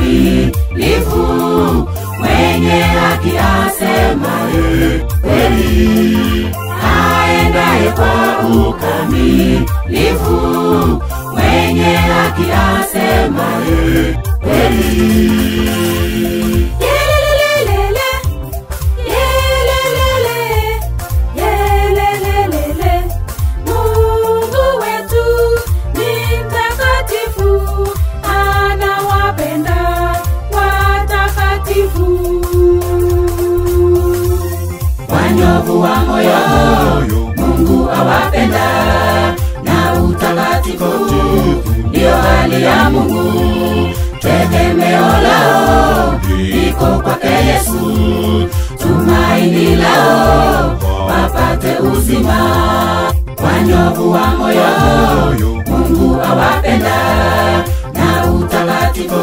Ukamilifu mwenye haki asemaye kweli, aendaye kwa ukamilifu mwenye haki asemaye kweli. Wanyofu wa moyo Mungu awapenda, na utakatifu ndio hali ya Mungu. Tegemeo lao liko kwake Yesu, tumaini lao wapate uzima. Wanyofu wa moyo Mungu awapenda, na utakatifu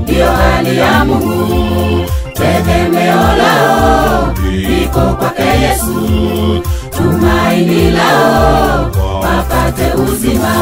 ndio hali ya Mungu. Tegemeo lao liko kwake Yesu, tumaini lao wapate uzima.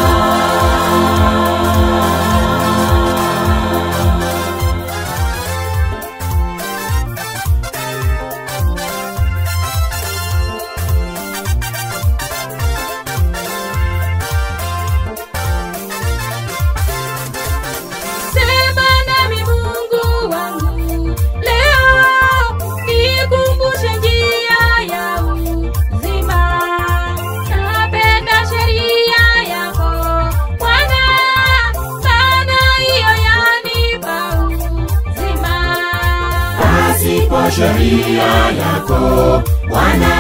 Kwa sheria yako Bwana,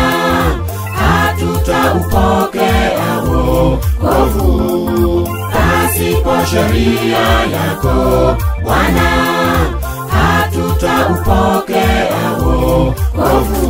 hatutaupokea wokovu. Pasipo sheria yako Bwana, hatutaupokea wokovu.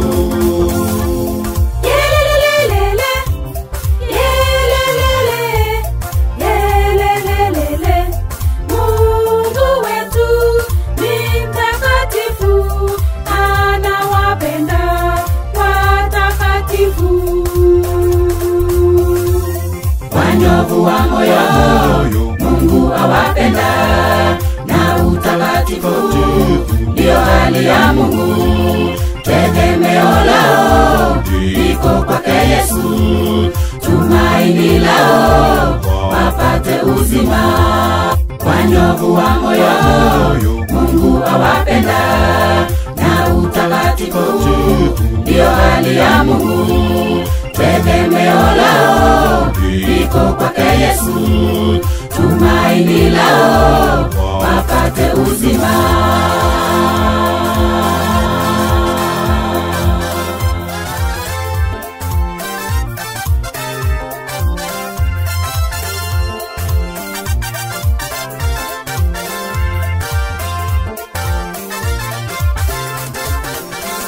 Wanyofu wa moyo Mungu awapenda, na utakatifu ndio hali ya Mungu. Tegemeo lao liko kwake Yesu, tumaini lao wapate uzima. Wanyofu wa moyo Mungu awapenda, na utakatifu ndio hali ya Mungu. Tegemeo lao liko kwake Yesu, tumaini lao wapate uzima.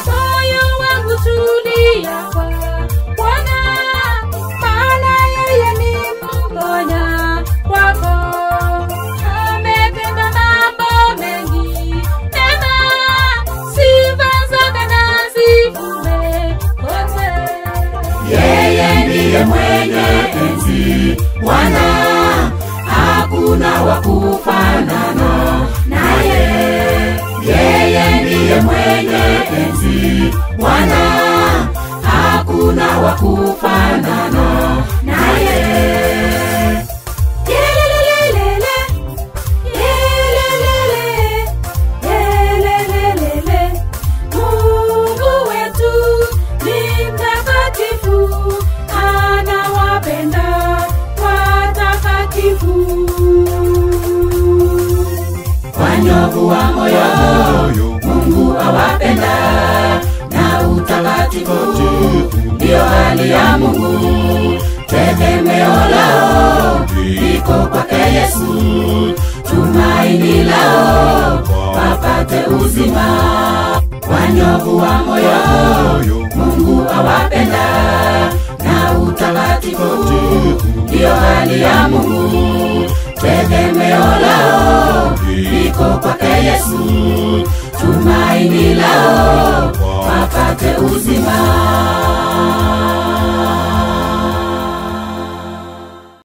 Moyo wangu tulia kwa Bwana, maana yeye ni mponya wako. Ametenda mambo mengi mema, sifa zake na zivume kote. Yeye ndiye mwenye enzi Bwana, hakuna wa kufanana naye. Yeye ndiye mwenye enzi Bwana, hakuna wa kufanana naye. Mungu wetu ni mtakatifu, anawapenda watakatifu. Wanyofu wa moyo Mungu awapenda, na utakatifu ndiyo hali ya Mungu. Tegemeo lao liko kwake Yesu, tumaini lao wapate uzima. Wanyofu wa moyo Mungu awapenda, na utakatifu ndiyo hali ya Mungu. Tegemeo lao liko kwake Yesu, tumaini lao wapate uzima.